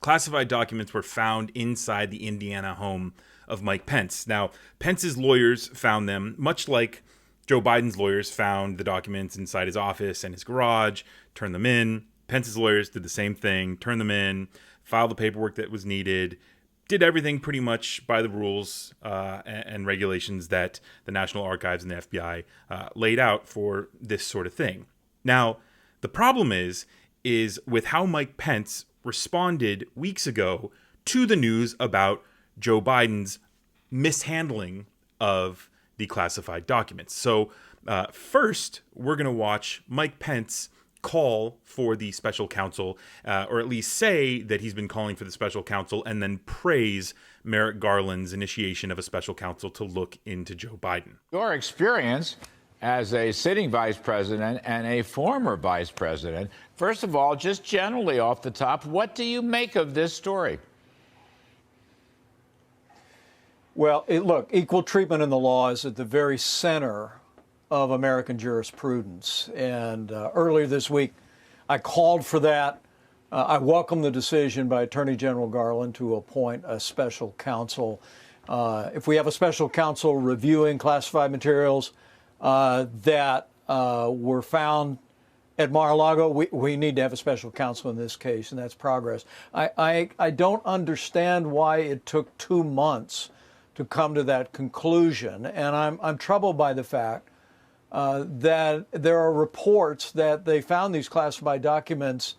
classified documents were found inside the Indiana home of Mike Pence. Now, Pence's lawyers found them, much like Joe Biden's lawyers found the documents inside his office and his garage, turned them in. Pence's lawyers did the same thing, turned them in, filed the paperwork that was needed, did everything pretty much by the rules and regulations that the National Archives and the FBI laid out for this sort of thing. Now, the problem is with how Mike Pence responded weeks ago to the news about Joe Biden's mishandling of the classified documents. So first, we're going to watch Mike Pence call for the special counsel, or at least say that he's been calling for the special counsel, and then praise Merrick Garland's initiation of a special counsel to look into Joe Biden. Your experience as a sitting vice president and a former vice president, first of all, just generally off the top, what do you make of this story? Well, look, equal treatment in the law is at the very center of American jurisprudence. And earlier this week, I called for that. I welcome the decision by Attorney General Garland to appoint a special counsel. If we have a special counsel reviewing classified materials that were found at Mar-a-Lago, we need to have a special counsel in this case, and that's progress. I don't understand why it took 2 months to come to that conclusion, and I'm troubled by the fact that there are reports that they found these classified documents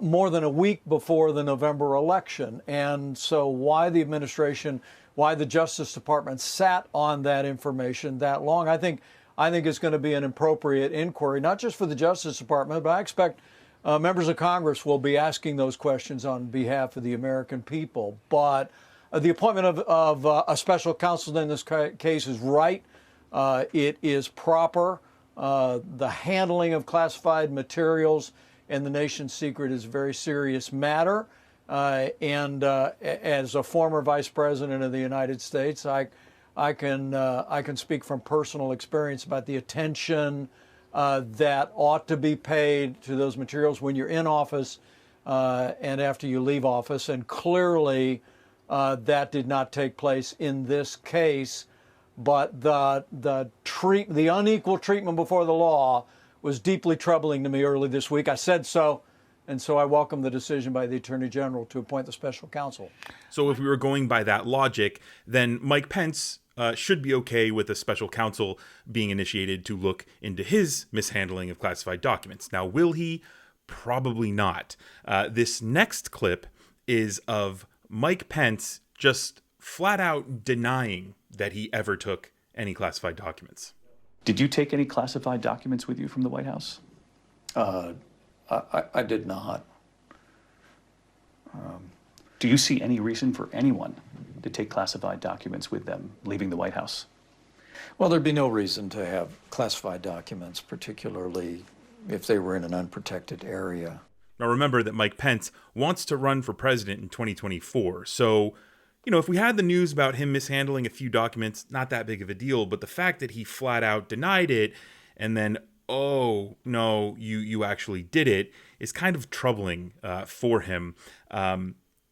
more than a week before the November election. And so why the administration, why the Justice Department sat on that information that long, I think it's going to be an appropriate inquiry, not just for the Justice Department, but I expect members of Congress will be asking those questions on behalf of the American people. But the appointment of a special counsel in this case is right. It is proper. The handling of classified materials and the nation's secret is a very serious matter. And as a former vice president of the United States, I can speak from personal experience about the attention that ought to be paid to those materials when you're in office and after you leave office. And clearly, that did not take place in this case. But the unequal treatment before the law was deeply troubling to me early this week. I said so, and so I welcome the decision by the Attorney General to appoint the special counsel. So if we were going by that logic, then Mike Pence should be okay with a special counsel being initiated to look into his mishandling of classified documents. Now, will he? Probably not. This next clip is of Mike Pence just flat out denying that he ever took any classified documents. Did you take any classified documents with you from the White House? I did not. Do you see any reason for anyone to take classified documents with them leaving the White House? Well, there'd be no reason to have classified documents, particularly if they were in an unprotected area. Now remember that Mike Pence wants to run for president in 2024. So, if we had the news about him mishandling a few documents, not that big of a deal. But the fact that he flat out denied it and then, oh, no, you actually did it is kind of troubling for him.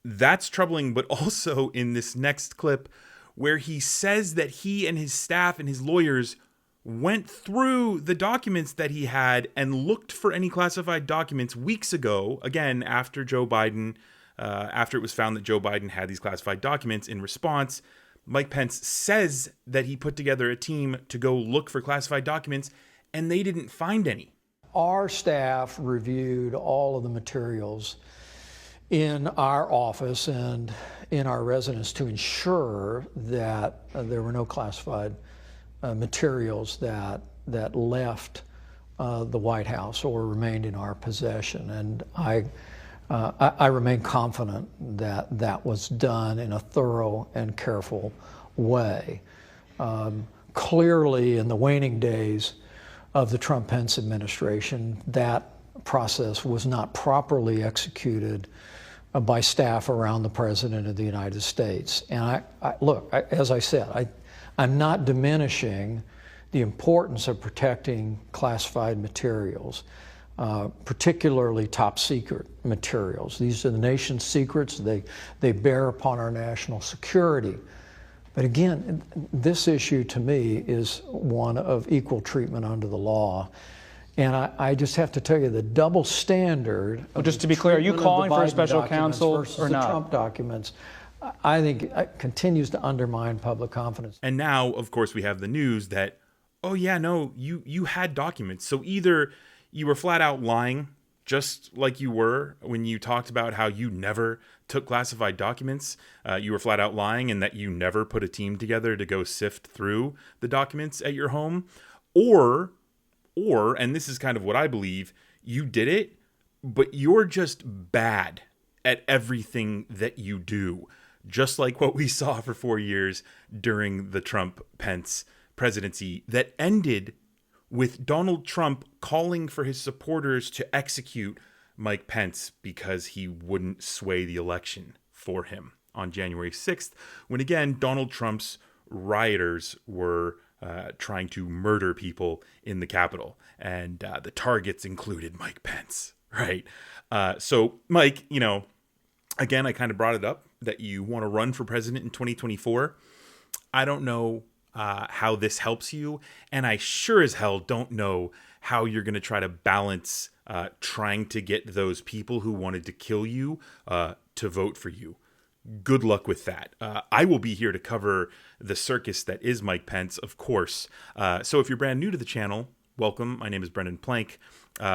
That's troubling, but also in this next clip where he says that he and his staff and his lawyers went through the documents that he had and looked for any classified documents weeks ago, again, after Joe Biden, after it was found that Joe Biden had these classified documents. In response, Mike Pence says that he put together a team to go look for classified documents, and they didn't find any. Our staff reviewed all of the materials in our office and in our residence to ensure that there were no classified materials that left the White House or remained in our possession. And I remain confident that that was done in a thorough and careful way. Clearly, in the waning days of the Trump-Pence administration, that process was not properly executed by staff around the President of the United States. And as I said, I'm not diminishing the importance of protecting classified materials. particularly top secret materials. These are the nation's secrets. They bear upon our national security. But again, this issue to me is one of equal treatment under the law. And I just have to tell you, the double standard. Well, just to be clear, are you calling for a special counsel or not? The Trump documents, I think, continues to undermine public confidence. And now, of course, we have the news that, oh yeah, no, you had documents. So either you were flat out lying, just like you were when you talked about how you never took classified documents. You were flat out lying, and that you never put a team together to go sift through the documents at your home. Or, and this is kind of what I believe, you did it, but you're just bad at everything that you do. Just like what we saw for 4 years during the Trump-Pence presidency that ended with Donald Trump calling for his supporters to execute Mike Pence because he wouldn't sway the election for him on January 6th, when again, Donald Trump's rioters were trying to murder people in the Capitol. And the targets included Mike Pence, right? So, Mike, you know, again, I kind of brought it up that you want to run for president in 2024. I don't know how this helps you, and I sure as hell don't know how you're going to try to balance trying to get those people who wanted to kill you to vote for you. Good luck with that. I will be here to cover the circus that is Mike Pence, of course. So if you're brand new to the channel, welcome. My name is Brendan Plank.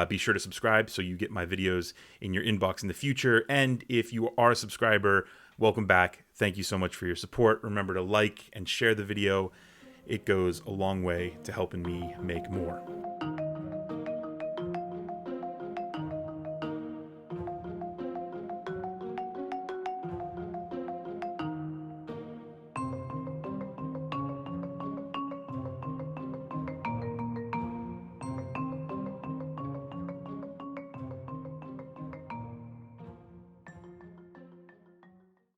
Be sure to subscribe so you get my videos in your inbox in the future. And if you are a subscriber, welcome back. Thank you so much for your support. Remember to like and share the video. It goes a long way to helping me make more.